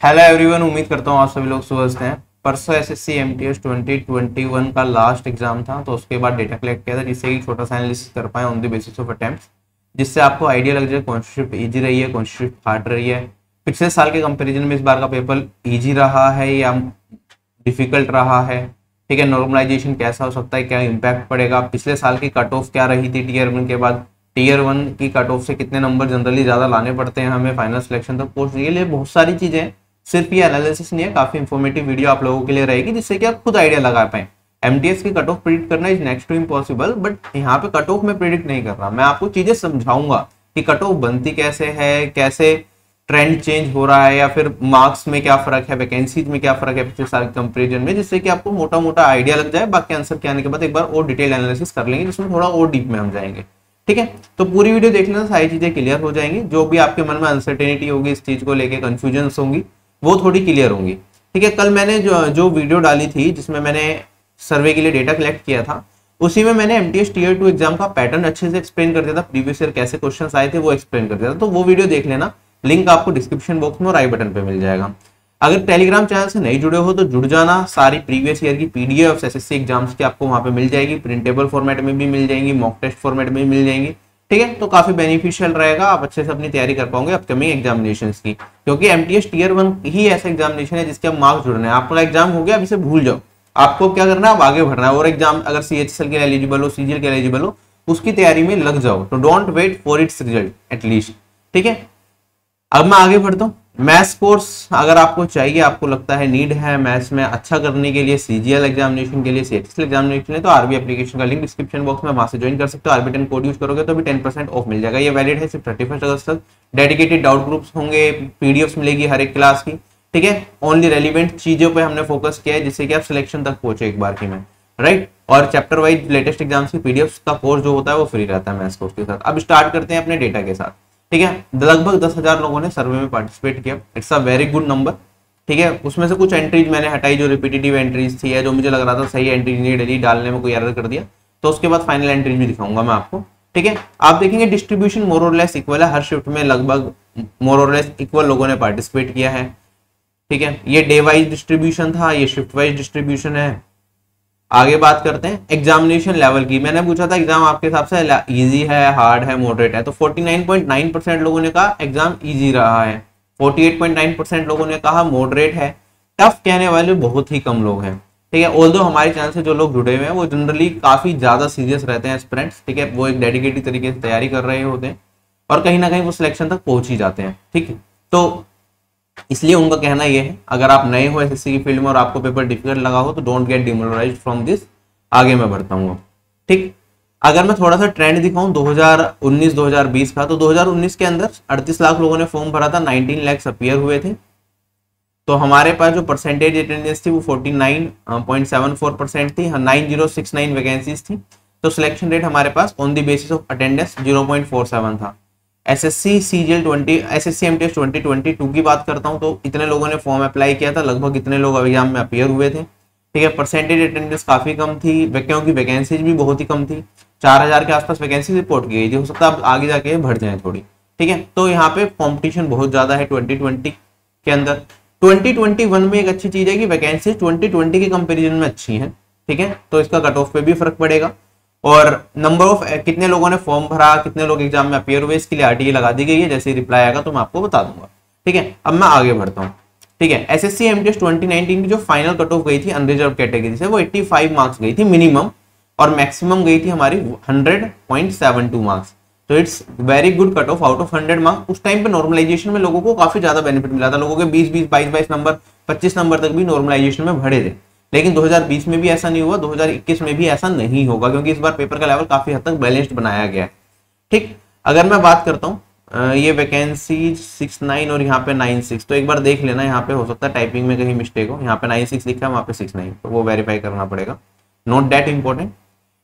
Hello everyone, उम्मीद करता हूँ आप सभी लोग स्वस्थ हैं। परसों एसएससी एमटीएस 2021 का लास्ट एग्जाम था, तो उसके बाद डेटा कलेक्ट किया था जिससे कि छोटा सा एनालिसिस कर पाए on the basis of attempts, जिससे आपको आइडिया लग जाए कौन सी शिफ्ट ईजी रही है, कौन सी शिफ्ट हार्ड रही है। पिछले साल के कंपेरिजन में इस बार का पेपर ईजी रहा है या डिफिकल्ट रहा है, ठीक है। नॉर्मलाइजेशन कैसा हो सकता है, क्या इम्पैक्ट पड़ेगा, पिछले साल की कट ऑफ क्या रही थी टीयर 1 के बाद, टीयर 1 की कट ऑफ से कितने नंबर जनरली ज्यादा लाने पड़ते हैं हमें फाइनल सिलेक्शन तक पहुंचने के लिए। बहुत सारी चीजें हैं, सिर्फ ये एनालिसिस नहीं है, काफी इंफॉर्मेटिव वीडियो आप लोगों के लिए रहेगी जिससे कि आप खुद आइडिया लगा पाए। एमटीएस की कट ऑफ प्रिडिक्ट करना is next to impossible, but यहाँ पे कट ऑफ में प्रिडिक्ट नहीं कर रहा, मैं आपको चीजें समझाऊंगा कि कट ऑफ बनती कैसे है, कैसे ट्रेंड चेंज हो रहा है, या फिर मार्क्स में क्या फर्क है, वैकेंसीज में क्या फर्क है पिछले साल के कंपेरिजन में, जिससे कि आपको मोटा मोटा आइडिया लग जाए। बाकी आंसर के आने के बाद एक बार और डिटेल एनालिसिस कर लेंगे जिसमें थोड़ा और डीप में हम जाएंगे, ठीक है। तो पूरी वीडियो देख लेना, सारी चीजें क्लियर हो जाएंगी। जो भी आपके मन में अनसर्टेनिटी होगी इस चीज को लेके, कंफ्यूजन होंगी, वो थोड़ी क्लियर होंगी, ठीक है। कल मैंने जो वीडियो डाली थी जिसमें मैंने सर्वे के लिए डेटा कलेक्ट किया था, उसी में मैंने एमटीएस टीयर 2 एग्जाम का पैटर्न अच्छे से एक्सप्लेन कर दिया था, प्रीवियस ईयर कैसे क्वेश्चंस आए थे वो एक्सप्लेन कर दिया था। तो वो वीडियो देख लेना, लिंक आपको डिस्क्रिप्शन बॉक्स में और आई बटन पे मिल जाएगा। अगर टेलीग्राम चैनल से नहीं जुड़े हो तो जुड़ जाना, सारी प्रीवियस ईयर की पीडीएफ एसएससी एग्जाम्स की आपको वहां पे मिल जाएगी, प्रिंटेबल फॉर्मेट में भी मिल जाएंगी, मॉक टेस्ट फॉर्मेट में भी मिल जाएंगी, ठीक है। तो काफी बेनिफिशियल रहेगा, आप अच्छे से अपनी तैयारी कर पाओगे अपकमिंग एग्जामिनेशंस की, क्योंकि एमटीएस टीयर 1 ही ऐसा एग्जामिनेशन है जिसके अब मार्क्स जुड़ने हैं। आपका एग्जाम हो गया, अब इसे भूल जाओ, आपको क्या करना है, अब आगे बढ़ना है। और एग्जाम अगर सीएचएसएल के लिए एलिजिबल हो, सीजीएल के लिए एलिजिबल हो, उसकी तैयारी में लग जाओ। तो don't wait for its result at least, ठीक है। अब मैं आगे बढ़ता हूँ। मैथ्स कोर्स अगर आपको चाहिए, आपको लगता है नीड है मैथ्स में अच्छा करने के लिए, सीजीएल एग्जामिनेशन के लिए, सीएचएसएल एग्जामिनेशन के लिए, तो आरबी एप्लीकेशन का लिंक डिस्क्रिप्शन बॉक्स में, वहां से ज्वाइन कर सकते हो। आरबी 10 कोड यूज करोगे तो भी 10% ऑफ मिल जाएगा। ये वैलिड है सिर्फ 31 अगस्त तक। डेडिकेटेड डाउट ग्रुप्स होंगे, पीडीएफ मिलेगी हर एक क्लास की, ठीक है। ओनली रेलिवेंट चीजों पे हमने फोकस किया है जिससे कि आप सिलेक्शन तक पहुंचे एक बार की में, राइट। और चैप्टर वाइज लेटेस्ट एग्जाम्स की पीडीएफ का कोर्स जो होता है वो फ्री रहता है मैथ्स कोर्स के साथ। अब स्टार्ट करते हैं अपने डेटा के साथ, ठीक है। लगभग 10,000 लोगों ने सर्वे में पार्टिसिपेट किया, it's a very good number, ठीक है। उसमें से कुछ एंट्रीज मैंने हटाई जो रिपीटेटिव एंट्रीज थी, या जो मुझे लग रहा था सही एंट्रीज नहीं डली, डालने में कोई एरर कर दिया, तो उसके बाद फाइनल एंट्रीज भी दिखाऊंगा मैं आपको, ठीक है। आप देखेंगे डिस्ट्रीब्यूशन मोर और लेस इक्वल है, हर शिफ्ट में लगभग मोर और लेस इक्वल लोगों ने पार्टिसिपेट किया है, ठीक है। ये डे वाइज डिस्ट्रीब्यूशन था, ये शिफ्ट वाइज डिस्ट्रीब्यूशन है। आगे बात करते हैं एग्जामिनेशन लेवल की। मैंने पूछा था एग्जाम आपके हिसाब से इजी है, हार्ड है, मॉडरेट है, तो 49.9% लोगों ने कहा एग्जाम इजी रहा है, 48.9% लोगों ने कहा मॉडरेट है। टफ कहने वाले बहुत ही कम लोग हैं, ठीक है। ऑल्दो हमारे चैनल से जो लोग जुड़े हुए हैं वो जनरली काफी ज्यादा सीरियस रहते हैं एस्पिरेंट्स, ठीक है। वो एक डेडिकेटेड तरीके से तैयारी कर रहे होते हैं और कहीं ना कहीं वो सिलेक्शन तक पहुंच ही जाते हैं, ठीक है। तो इसलिए उनका कहना यह है, अगर आप नए हो एसएससी की फील्ड में और आपको पेपर डिफिकल्ट लगा हो तो डोंट गेट डिमोरलाइज्ड फ्रॉम दिस। आगे मैं बढ़ता हूँ, ठीक। अगर मैं थोड़ा सा ट्रेंड दिखाऊं 2019-2020 का, तो 2019 के अंदर 38 लाख लोगों ने फॉर्म भरा था, 19 लाख अपीयर हुए थे। तो हमारे पास जो परसेंटेज अटेंडेंस थी वो 49.74% थी, 9069 वैकेंसीज थी। तो सिलेक्शन रेट हमारे pass on the basis of attendance 0.47 था। एसएससी सीजीएल 20 एसएससी एमटीएस 2022 की बात करता हूं तो इतने लोगों ने फॉर्म अप्लाई किया था, लगभग इतने लोग एग्जाम में अपीयर हुए थे, ठीक है। परसेंटेज अटेंडेंस काफी कम थी, क्योंकि वैकेंसीज भी बहुत ही कम थी, 4000 के आसपास वैकेंसी रिपोर्ट की गई थी, हो सकता है आगे जाके बढ़ जाए थोड़ी, ठीक है। तो यहाँ पे कॉम्पिटिशन बहुत ज्यादा है 2020 के अंदर। 2021 में एक अच्छी चीज है कि वैकेंसी 2020 के कंपेरिजन में अच्छी है, ठीक है। तो इसका कट ऑफ पे भी फर्क पड़ेगा, और नंबर ऑफ कितने लोगों ने फॉर्म भरा, कितने लोग एग्जाम में अपीयर हुए, इसके लिए आरटीए लगा दी गई है। जैसे रिप्लाई आएगा तो मैं आपको बता दूंगा, ठीक है। अब मैं आगे बढ़ता हूँ, ठीक है। एसएससी एमटीएस 2019 की जो फाइनल कट ऑफ गई थी अनरिजर्व कैटेगरी से, वो 85 मार्क्स गई थी मिनिमम, और मैक्सिमम गई थी हमारी 100.72 मार्क्स। तो it's very good cut off out of 100 marks. उस टाइम पे नॉर्मलाइजेशन में लोगों को काफी ज्यादा बेनिफिट मिला था, लोगों के 20-20, 22-22 नंबर, 25 नंबर तक भी नॉर्मलाइजेशन में बढ़े थे। लेकिन 2020 में भी ऐसा नहीं हुआ, 2021 में भी ऐसा नहीं होगा, क्योंकि इस बार पेपर का लेवल काफी हद तक बैलेंस्ड बनाया गया है, ठीक। अगर मैं बात करता हूँ ये वैकेंसी 69 और यहाँ पे 96, तो एक बार देख लेना, यहाँ पे हो सकता है टाइपिंग में कहीं मिस्टेक हो, यहाँ पे 96 लिखा है, वहाँ पे 69, तो वो वेरीफाई करना पड़ेगा, not that important.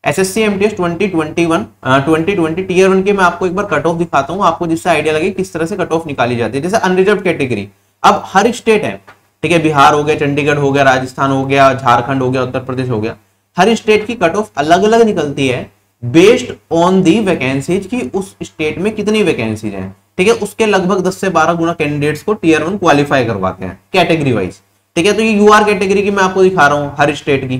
SSC MTS 2020 tier 1 के मैं आपको एक बार कट ऑफ दिखाता हूँ आपको, जिससे आइडिया लगे किस तरह से कट ऑफ निकाली जाती है। जैसे अनरिजर्व कैटेगरी, अब हर स्टेट है, ठीक है, बिहार हो गया, चंडीगढ़ हो गया, राजस्थान हो गया, झारखंड हो गया, उत्तर प्रदेश हो गया, हर स्टेट की कट ऑफ अलग अलग निकलती है बेस्ड ऑन दी वैकेंसीज की उस स्टेट में कितनी वैकेंसीज हैं, ठीक ठीक है, उसके लगभग 10 से 12 गुना कैंडिडेट्स को टीयर 1 क्वालिफाई करवाते हैं कैटेगरी वाइज। ठीक है, तो ये यूआर कैटेगरी की मैं आपको दिखा रहा हूँ हर स्टेट की।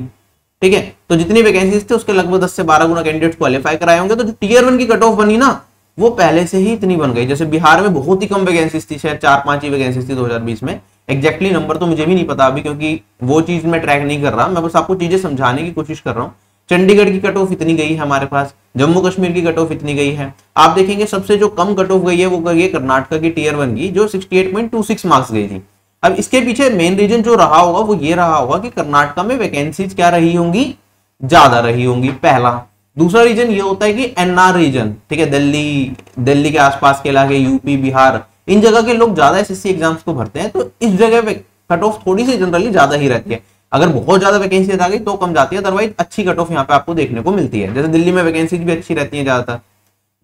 ठीक है, तो जितनी वैकेंसीज थे उसके लगभग 10 से 12 गुना कैंडिडेट्स क्वालिफाई कराए होंगे। तो जो टीयर 1 की कट ऑफ बनी ना वो पहले से ही इतनी बन गई। जैसे बिहार में बहुत ही कम वैकेंसीज थी, शायद 4-5 ही वैकेंसीज थी 2020 में। एग्जैक्टली नंबर तो मुझे भी नहीं पता अभी, क्योंकि वो चीज मैं ट्रैक नहीं कर रहा, मैं बस आपको चीजें समझाने की कोशिश कर रहा हूँ। चंडीगढ़ की कट ऑफ इतनी गई है हमारे पास, जम्मू कश्मीर की कट ऑफ इतनी गई है। आप देखेंगे सबसे जो कम कट ऑफ गई है वो गई है कर्नाटक की टीयर 1 की, जो 68.26 मार्क्स गई थी। अब इसके पीछे मेन रीजन जो रहा होगा वो ये रहा होगा कि कर्नाटक में वैकेंसीज क्या रही होंगी, ज्यादा रही होंगी, पहला। दूसरा रीजन ये होता है कि एनआर रीजन, ठीक है, दिल्ली के आसपास के इलाके, यूपी, बिहार, इन जगह के लोग ज्यादा एसएससी एग्जाम्स को भरते हैं, तो इस जगह कट ऑफ थोड़ी सी जनरली ज्यादा ही रहती है। अगर बहुत ज्यादा वैकेंसी आ गई तो कम जाती है, अदरवाइज अच्छी कट ऑफ यहाँ पे आपको देखने को मिलती है। जैसे दिल्ली में वैकेंसीज भी अच्छी रहती है ज्यादातर,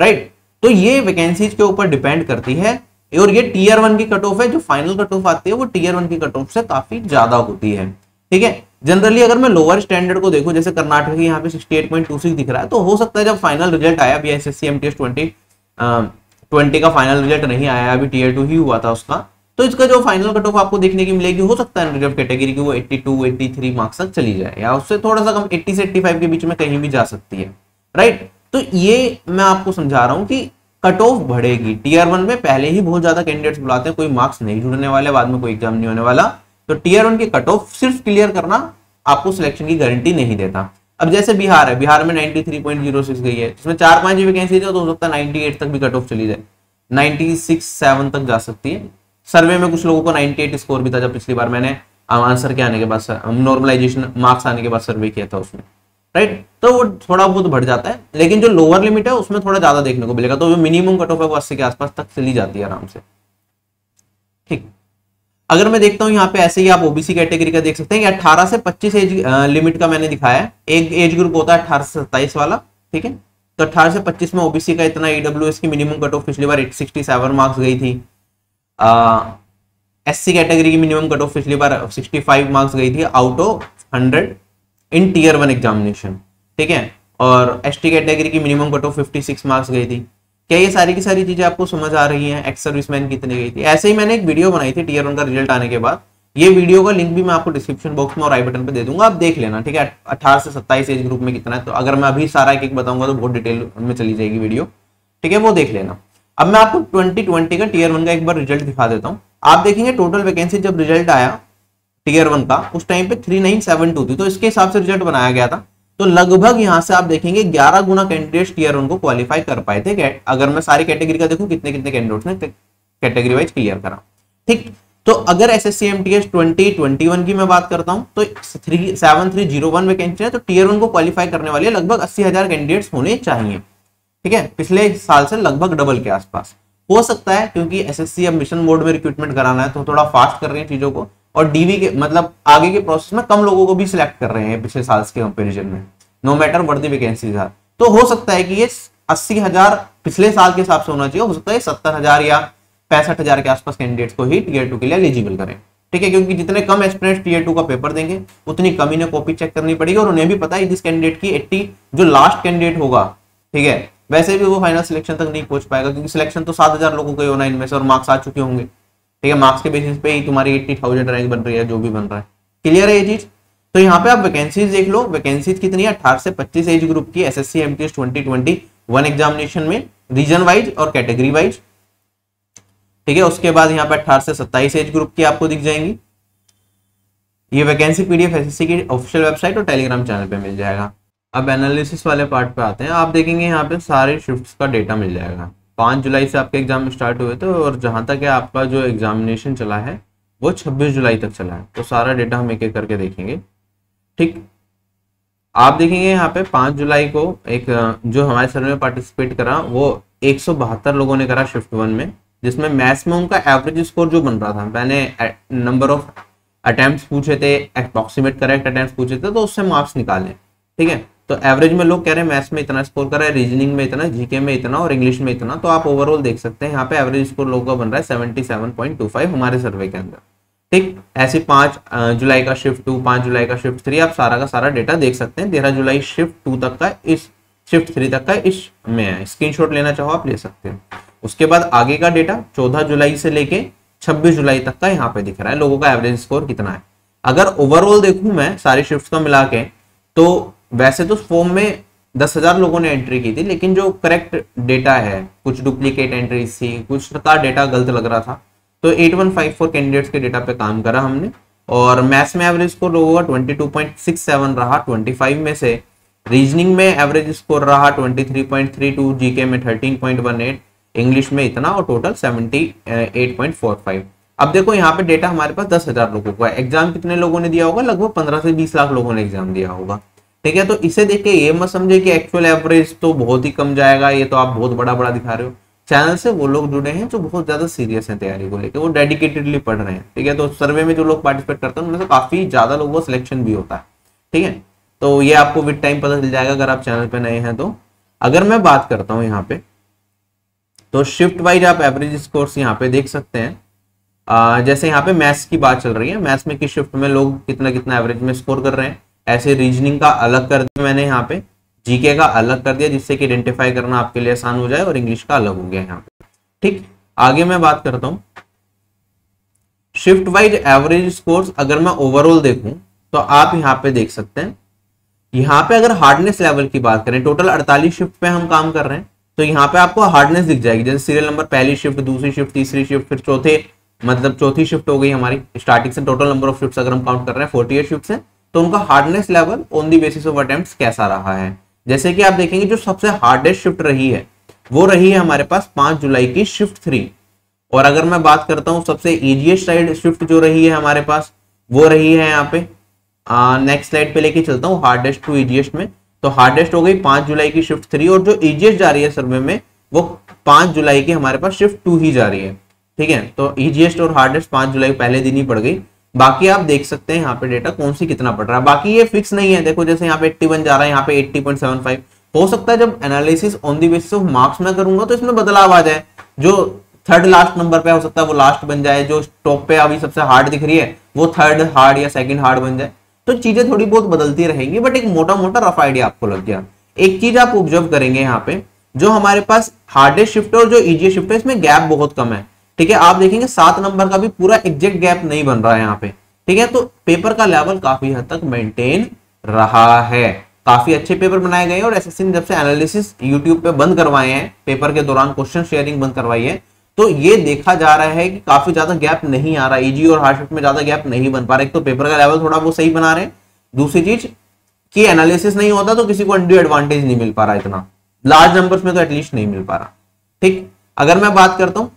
राइट। तो ये वैकेंसीज के ऊपर डिपेंड करती है। और ये टीयर 1 की कट ऑफ है, जो फाइनल कट ऑफ आती है वो टीयर 1 की कट ऑफ से काफी ज्यादा होती है। ठीक है, जनरली अगर मैं लोअर स्टैंडर्ड को देखूं, जैसे कर्नाटक की यहाँ पे 68.26 दिख रहा है, तो हो सकता है जब फाइनल रिजल्ट आया, अभी एसएससी एमटीएस 2020 का फाइनल रिजल्ट नहीं आया, अभी टीयर 2 ही हुआ था उसका, तो इसका जो फाइनल कट ऑफ आपको देखने की मिलेगी, हो सकता है रिजर्व कैटेगरी की वो 82-83 मार्क्स तक चली जाए, या उससे थोड़ा सा कम 80 से 85 के बीच में कहीं भी जा सकती है, राइट। तो ये मैं आपको समझा रहा हूँ कि कट ऑफ बढ़ेगी। टीयर 1 में पहले ही बहुत ज्यादा कैंडिडेट्स बुलाते हैं, कोई मार्क्स नहीं जुड़ने वाले, बाद में कोई एग्जाम नहीं होने वाला। तो टीयर 1 की कट ऑफ सिर्फ क्लियर करना आपको सिलेक्शन की गारंटी नहीं देता। अब जैसे बिहार है, बिहार में 93.06 गई है, इसमें 4-5 वैकेंसी तो हो सकता है 98 तक भी कट ऑफ चली जाए, 96-7 तक जा सकती है। सर्वे में कुछ लोगों को 98 स्कोर भी था, जब पिछली बार मैंने आंसर के आने के बाद, नॉर्मलाइजेशन मार्क्स आने के बाद सर्वे किया था उसमें, राइट। तो वो थोड़ा बहुत बढ़ जाता है, लेकिन जो लोअर लिमिट है उसमें थोड़ा ज्यादा देखने को मिलेगा। तो जो मिनिमम कट ऑफ है वो 80 के आसपास तक चली जाती है आराम से। ठीक, अगर मैं देखता हूं यहाँ पे ऐसे ही आप ओबीसी कैटेगरी का देख सकते हैं कि 18 से 25 एज लिमिट का मैंने दिखाया है। एक एज ग्रुप होता है 18 से 27 वाला, ठीक है। तो 18 से 25 में ओबीसी का इतना, ईडब्ल्यूएस की मिनिमम कट ऑफ पिछली बार 67 मार्क्स गई थी। एससी कैटेगरी की मिनिमम कट ऑफ पिछली बार 65 मार्क्स गई थी out of 100 in tier 1 examination, ठीक है। और एसटी कैटेगरी की मिनिमम कट ऑफ 56 मार्क्स गई थी। क्या ये सारी की सारी चीजें आपको समझ आ रही हैं? एक्स सर्विसमैन कितनी गई थी? ऐसे ही मैंने एक वीडियो बनाई थी टीयर 1 का रिजल्ट आने के बाद, ये वीडियो का लिंक भी मैं आपको डिस्क्रिप्शन बॉक्स में और आई बटन पे दे दूंगा, आप देख लेना, ठीक है। 18 से 27 एज ग्रुप में कितना है, तो अगर मैं अभी सारा एक एक बताऊंगा तो बहुत डिटेल में चली जाएगी वीडियो, ठीक है, वो देख लेना। अब मैं आपको 2020 का टीयर 1 का एक बार रिजल्ट दिखा देता हूँ। आप देखेंगे टोटल वैकेंसी जब रिजल्ट आया टीयर 1 का, उस टाइम पे 3972 थी, तो इसके हिसाब से रिजल्ट बनाया गया था। तो लगभग यहां से आप देखेंगे 11 गुना कैंडिडेट्स टीयर 1 को क्वालिफाई कर पाए थे। अगर मैं सारी कैटेगरी का देखूं कितने कितने कैंडिडेट्स ने कैटेगरी वाइज क्लियर करा, ठीक। तो अगर एसएससी एमटीएस 2021 की मैं बात करता हूं तो 7301 वैकेंसी है, तो टीयर 1 को क्वालिफाई करने वाले लगभग 80,000 कैंडिडेट्स होने चाहिए, ठीक है। पिछले साल से लगभग डबल के आसपास हो सकता है, क्योंकि एसएससी अब मिशन मोड में रिक्रूटमेंट कराना है तो थोड़ा फास्ट कर रहे हैं चीजों को, और डीवी के मतलब आगे के प्रोसेस में कम लोगों को भी सिलेक्ट कर ररे हैं पिछले साल के कंपैरिजन में, no matter what the vacancies are. तो हो सकता है कि ये 80,000 पिछले साल के हिसाब से होना चाहिए, हो सकता है 70,000 या 65,000 के आसपास कैंडिडेट्स को ही टीयर 2 के लिए एलिजिबल करें, ठीक है। क्योंकि जितने कम एस्पिरेंट्स टीयर 2 का पेपर देंगे उतनी कम इन्हें कॉपी चेक करनी पड़ेगी, और उन्हें भी पता है जिस कैंडिडेट की 80 जो लास्ट कैंडिडेट होगा, ठीक है, वैसे भी वो फाइनल सिलेक्शन तक नहीं पहुंच पाएगा, क्योंकि सिलेक्शन तो 7,000 लोगों को होना इनमें से, और मार्क्स आ चुके होंगे, ठीक है। मार्क्स के बेसिस पे ही तुम्हारी 80,000 रैंक बन रही है, जो भी बन रहा है, क्लियर है ये चीज। तो यहाँ पे आप वैकेंसीज देख लो, वैकेंसीज कितनी है, 18 से 25 एज ग्रुप की एसएससी एमटीएस 2021 एग्जामिनेशन में, रीजन वाइज और कैटेगरी वाइज, ठीक है। उसके बाद यहाँ पे 18 से 27 एज ग्रुप की आपको दिख जाएंगी। ये वैकेंसी पीडीएफ एसएससी की ऑफिशियल वेबसाइट और टेलीग्राम चैनल पे मिल जाएगा। अब एनालिसिस वाले पार्ट पे आते हैं। आप देखेंगे यहाँ पे सारे शिफ्ट्स का डेटा मिल जाएगा। 5 जुलाई से आपके एग्जाम स्टार्ट हुए थे, और जहां तक है आपका जो एग्जामिनेशन चला है वो 26 जुलाई तक चला है। तो सारा डेटा हम एक एक करके देखेंगे, ठीक। आप देखेंगे यहाँ पे 5 जुलाई को एक जो हमारे सर्वे में पार्टिसिपेट करा वो 172 लोगों ने करा शिफ्ट 1 में, जिसमें मैथ्स में उनका एवरेज स्कोर जो बन रहा था, मैंने नंबर ऑफ अटेम्प्ट्स पूछे थे, अप्रोक्सीमेट करेक्ट अटेम्प्ट्स पूछे थे, तो उससे मार्क्स निकाले, ठीक है। तो एवरेज में लोग कह रहे हैं मैथ्स में इतना स्कोर कर रहा है, रीजनिंग में इतना, जीके में इतना और इंग्लिश में इतना। तो आप ओवरऑल देख सकते हैं यहाँ पे एवरेज स्कोर लोगों का बन रहा है 77.25 हमारे सर्वे के अंदर, ठीक। ऐसे 5 जुलाई का शिफ्ट 2, 5 जुलाई का शिफ्ट 3, आप सारा का सारा डेटा देख सकते हैं। 13 जुलाई शिफ्ट 2 तक का, इस शिफ्ट 3 तक का इस में है, स्क्रीनशॉट लेना चाहो आप ले सकते हैं। उसके बाद आगे का डेटा 14 जुलाई से लेके 26 जुलाई तक का यहाँ पे दिख रहा है लोगों का एवरेज स्कोर कितना है। अगर ओवरऑल देखूं मैं सारी शिफ्ट्स का मिला के, तो वैसे तो फॉर्म में 10,000 लोगों ने एंट्री की थी, लेकिन जो करेक्ट डेटा है, कुछ डुप्लीकेट एंट्रीज थी, कुछ का डेटा गलत लग रहा था, तो 8154 कैंडिडेट्स के डेटा पे काम करा हमने। और मैथ्स में एवरेज स्कोर लोगों का 22.67 रहा 25 में से, रीजनिंग में एवरेज स्कोर रहा 23.32, जीके में 13.18, इंग्लिश में इतना, और टोटल 78.45। अब देखो यहाँ पे डेटा हमारे पास 10,000 लोगों का है, एग्जाम कितने लोगों ने दिया होगा, लगभग 15 से 20 लाख लोगों ने एग्जाम दिया होगा, ठीक है। तो इसे देख के ये मत समझे कि एक्चुअल एवरेज तो बहुत ही कम जाएगा, ये तो आप बहुत बड़ा बड़ा दिखा रहे हो। चैनल से वो लोग जुड़े हैं जो बहुत ज्यादा सीरियस हैं तैयारी को लेकर, वो डेडिकेटेडली पढ़ रहे हैं, ठीक है। तो सर्वे में जो लोग पार्टिसिपेट करते हैं उनमें से काफी ज्यादा लोगों का सिलेक्शन भी होता है, ठीक है। तो ये आपको विद टाइम पता चल जाएगा अगर आप चैनल पे नए हैं तो। अगर मैं बात करता हूँ यहाँ पे, तो शिफ्ट वाइज आप एवरेज स्कोर्स यहाँ पे देख सकते हैं। जैसे यहाँ पे मैथ्स की बात चल रही है, मैथ्स में किस शिफ्ट में लोग कितना कितना एवरेज में स्कोर कर रहे हैं, ऐसे रीजनिंग का अलग कर दिया मैंने यहाँ पे, जीके का अलग कर दिया जिससे कि आइडेंटिफाई करना आपके लिए आसान हो जाए, और इंग्लिश का अलग हो गया यहाँ पे, ठीक। आगे मैं बात करता हूँ शिफ्ट वाइज एवरेज स्कोर्स। अगर मैं ओवरऑल देखूं तो आप यहाँ पे देख सकते हैं, यहाँ पे अगर हार्डनेस लेवल की बात करें, टोटल 48 शिफ्ट पे हम काम कर रहे हैं, तो यहाँ पे आपको हार्डनेस दिख जाएगी, जैसे सीरियल नंबर, पहली शिफ्ट, दूसरी शिफ्ट, तीसरी शिफ्ट, फिर चौथी शिफ्ट हो गई हमारी। स्टार्टिंग से टोटल नंबर ऑफ शिफ्ट अगर हम काउंट कर रहे हैं 48 शिफ्ट है, तो उनका hardness level on the basis of attempts कैसा रहा है। जैसे कि आप देखेंगे जो सबसे हार्डेस्ट शिफ्ट रही है वो रही है हमारे पास 5 जुलाई की शिफ्ट 3। और अगर मैं बात करता हूं सबसे इजीएस्ट साइड शिफ्ट जो रही है हमारे पास, वो रही है यहाँ पे, नेक्स्ट स्लाइड पे लेके चलता हूँ, हार्डेस्ट टू इजीएस्ट में। तो हार्डेस्ट हो गई 5 जुलाई की शिफ्ट 3, और जो इजीएस्ट जा रही है सर्वे में वो 5 जुलाई की हमारे पास शिफ्ट 2 ही जा रही है, ठीक है। तो इजीएस्ट और हार्डेस्ट 5 जुलाई पहले दिन ही पड़ गई। बाकी आप देख सकते हैं यहाँ पे डेटा कौन सी कितना पड़ रहा है, बाकी ये फिक्स नहीं है। देखो जैसे यहाँ पे 81 जा रहा है, यहाँ पे 80.75 हो सकता है। जब analysis on the basis of marks में करूंगा तो इसमें बदलाव आ जाए, जो थर्ड लास्ट नंबर पे हो सकता है वो लास्ट बन जाए, जो टॉप पे अभी सबसे हार्ड दिख रही है वो थर्ड हार्ड या सेकंड हार्ड बन जाए। तो चीजें थोड़ी बहुत बदलती रहेंगी, बट एक मोटा मोटा रफ आइडिया आपको लग गया। एक चीज आप ऑब्जर्व करेंगे यहाँ पे, जो हमारे पास हार्डेस्ट शिफ्ट और जो इजी शिफ्ट है इसमें गैप बहुत कम है, ठीक है। आप देखेंगे 7 नंबर का भी पूरा एग्जैक्ट गैप नहीं बन रहा है यहाँ पे, ठीक है। तो पेपर का लेवल काफी हद तक मेंटेन रहा है, काफी अच्छे पेपर बनाए गए हैं। और एसएससी ने जब से एनालिसिस यूट्यूब पे बंद करवाए हैं, पेपर के दौरान क्वेश्चन शेयरिंग बंद करवाई है, तो ये देखा जा रहा है कि काफी ज्यादा गैप नहीं आ रहा, इजी और हार्ड शिफ्ट में ज्यादा गैप नहीं बन पा रहा। एक तो पेपर का लेवल थोड़ा वो सही बना रहे हैं, दूसरी चीज कि एनालिसिस नहीं होता तो किसी को अनड्यू एडवांटेज नहीं मिल पा रहा, इतना लार्ज नंबर्स में तो एटलीस्ट नहीं मिल पा रहा, ठीक। अगर मैं बात करता हूं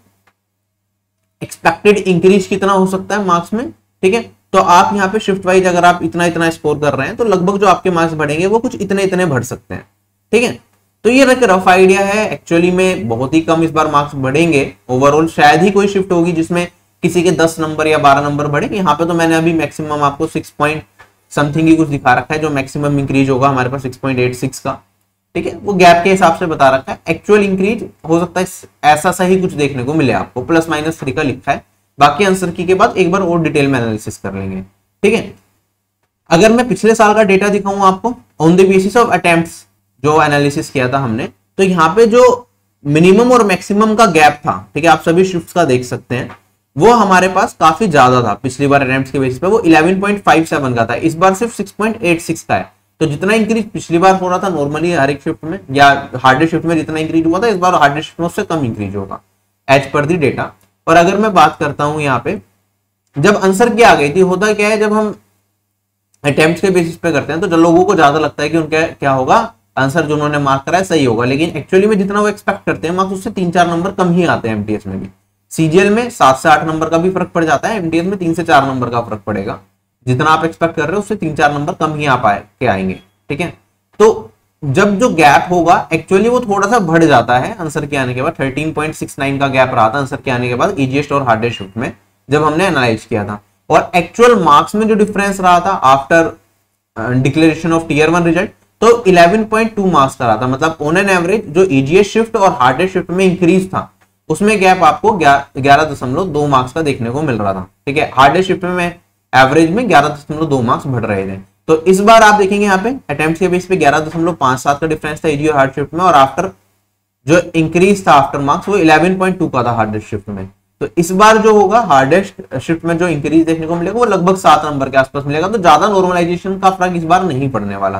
एक्सपेक्टेड इंक्रीज कितना हो सकता है मार्क्स में, ठीक है, तो आप यहाँ पे शिफ्ट वाइज अगर आप इतना इतना स्कोर कर रहे हैं तो लगभग जो आपके मार्क्स बढ़ेंगे वो कुछ इतने इतने बढ़ सकते हैं, ठीक है। तो ये एक रफ आइडिया है, एक्चुअली में बहुत ही कम इस बार मार्क्स बढ़ेंगे। ओवरऑल शायद ही कोई शिफ्ट होगी जिसमें किसी के 10 नंबर या 12 नंबर बढ़े। यहाँ पे तो मैंने अभी मैक्सिमम आपको 6 पॉइंट समथिंग ही कुछ दिखा रखा है, जो मैक्सिमम इंक्रीज होगा हमारे पास 6.86 का, ठीक है, वो गैप के हिसाब से बता रखा है। एक्चुअल इंक्रीज हो सकता है ऐसा सही कुछ देखने को मिले आपको, +-3 का लिखा है। बाकी आंसर की के बाद एक बार और डिटेल में एनालिसिस कर लेंगे, ठीक है। अगर मैं पिछले साल का डेटा दिखाऊं आपको on the basis of attempts जो एनालिसिस किया था हमने, तो यहाँ पे जो मिनिमम और मैक्सिमम का गैप था, ठीक है, आप सभी शिफ्ट्स का देख सकते हैं, वो हमारे पास काफी ज्यादा था। पिछली बार अटेम्प्ट्स के बेसिस पे वो 11.57 का था, इस बार सिर्फ 6.86 का है। तो जितना इंक्रीज पिछली बार हो रहा था नॉर्मली हर एक शिफ्ट में या हार्डेस्ट शिफ्ट में जितना इंक्रीज हुआ था, इस बार हार्डेस्ट शिफ्ट में उससे कम इंक्रीज होगा एज पर दी डेटा। और अगर मैं बात करता हूं यहाँ पे, जब आंसर की आ गई थी, होता क्या है जब हम अटेम्प्ट्स के बेसिस पे करते हैं तो जब लोगों को ज्यादा लगता है कि उनका क्या होगा, आंसर जो उन्होंने मार्क करा है सही होगा, लेकिन एक्चुअली में जितना वो एक्सपेक्ट करते हैं मार्क्स उससे 3-4 नंबर कम ही आते हैं। एमटीएस में भी, सीजीएल में 7 से 8 नंबर का भी फर्क पड़ जाता है, एमटीएस में 3 से 4 नंबर का फर्क पड़ेगा। जितना आप एक्सपेक्ट कर रहे हो उससे 3-4 नंबर कम ही आ पाए के आएंगे, ठीक है। तो जब जो गैप होगा एक्चुअली वो थोड़ा सा बढ़ जाता है आंसर के आने के बाद। 13.69 का गैप रहा था आंसर के आने के बाद इजीएस्ट और हार्डेस्ट शिफ्ट में जब हमने एनालाइज किया था। और एक्चुअल मार्क्स में जो डिफरेंस रहा था after declaration of tier 1 result, तो 11.2 मार्क्स का रहा था। मतलब ऑन एन एवरेज जो इजीएस्ट शिफ्ट और हार्डेस्ट शिफ्ट में इंक्रीज था उसमें गैप आपको 11.2 मार्क्स का देखने को मिल रहा था, ठीक है। हार्डेस्ट शिफ्ट में एवरेज में 11.2 मार्क्स बढ़ रहे थे। तो इस बार आप देखेंगे यहाँ पे अटेम्प्ट के बेस पे 11.57 का डिफरेंस था इजी और हार्ड शिफ्ट में, और आफ्टर जो इंक्रीज था आफ्टर मार्क्स वो 11.2 का था हार्डेस्ट शिफ्ट में। तो इस बार जो होगा हार्डेस्ट शिफ्ट में जो इंक्रीज देखने को मिलेगा वो लगभग 7 नंबर के आसपास मिलेगा। तो ज्यादा नॉर्मलाइजेशन का फर्क इस बार नहीं पड़ने वाला।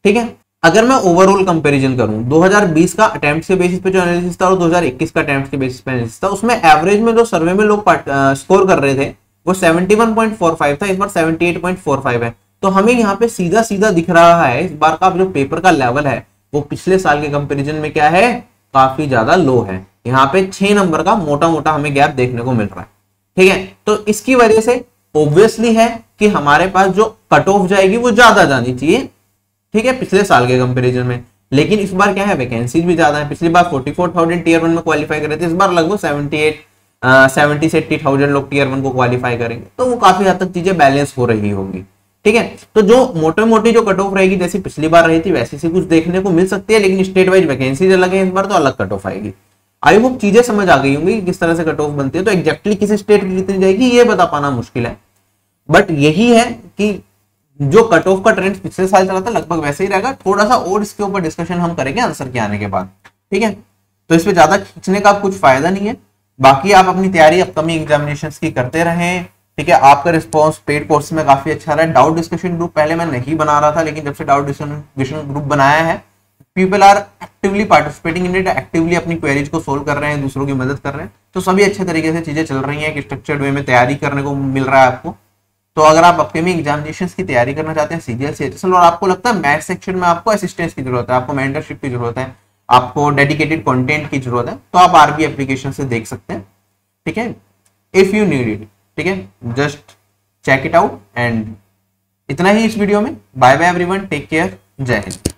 ठीक है, अगर मैं ओवरऑल कंपैरिजन करूं 2020 का अटेम्प्ट के बेसिस पे जो एनालिसिस था और 2021 का अटेम्प्ट के बेसिस पे एनालिसिस था, उसमें एवरेज में जो सर्वे में लोग स्कोर कर रहे थे वो 71.45 था, इस बार 78.45 है। तो हमें यहाँ पे सीधा सीधा दिख रहा है इस बार का जो पेपर का लेवल है वो पिछले साल के कंपेरिजन में क्या है, काफी ज्यादा लो है। यहाँ पे 6 नंबर का मोटा मोटा हमें गैप देखने को मिल रहा है। ठीक है, तो इसकी वजह से ऑब्वियसली है कि हमारे पास जो कट ऑफ जाएगी वो ज्यादा जानी चाहिए। ठीक है, पिछले साल के कंपैरिजन में। लेकिन इस बार क्या है, वैकेंसीज भी ज्यादा है। पिछली बार 44,000 टीयर 1 में क्वालिफाई कर रहे थे, इस बार लगभग 70 से 80,000 लोग टीयर 1 को क्वालिफाई करेंगे। तो वो काफी हद तक चीजें बैलेंस हो रही होंगी। ठीक है, तो जो मोटे मोटी जो कट ऑफ रहेगी जैसी पिछली बार रही थी वैसी सी कुछ देखने को मिल सकती है, लेकिन स्टेट वाइज वैकेंसीज अलग है, इस बार तो अलग कट ऑफ आएगी। आई होप चीजें समझ आ गई होंगी किस तरह से कट ऑफ बनती है। तो एग्जैक्टली किस स्टेट की कितनी जाएगी ये बता पाना मुश्किल है, बट यही है कि जो कट ऑफ का ट्रेंड पिछले साल चला था लगभग वैसे ही रहेगा। थोड़ा सा और इसके ऊपर डिस्कशन हम करेंगे आंसर के आने के बाद। ठीक है, तो इस पे ज्यादा खींचने का कुछ फायदा नहीं है। बाकी आप अपनी तैयारी अपकमिंग एग्जामिनेशंस की करते रहें। ठीक है, आपका रिस्पॉन्स पेड कोर्स में काफी अच्छा रहा है। डाउट डिस्कशन ग्रुप पहले मैं नहीं बना रहा था, लेकिन जब से डाउट डिस्कशन ग्रुप बनाया है people are actively participating in it, actively अपनी क्वेरीज को सोल्व कर रहे हैं, दूसरों की मदद कर रहे हैं। तो सभी अच्छे तरीके से चीजें चल रही हैं कि स्ट्रक्चर्ड वे में तैयारी करने को मिल रहा है आपको। तो अगर आप अपकमिंग एग्जामिनेशंस की तैयारी करना चाहते हैं सीजीएल सीएचएसएल और आपको लगता है मैथ सेक्शन में आपको असिस्टेंस की जरूरत है, आपको मेंटरशिप की जरूरत है, आपको डेडिकेटेड कंटेंट की जरूरत है, तो आप आरबी एप्लीकेशन से देख सकते हैं। ठीक है, इफ यू नीड इट। ठीक है, just check it out. And इतना ही इस वीडियो में। Bye bye everyone, take care, Jai Hind.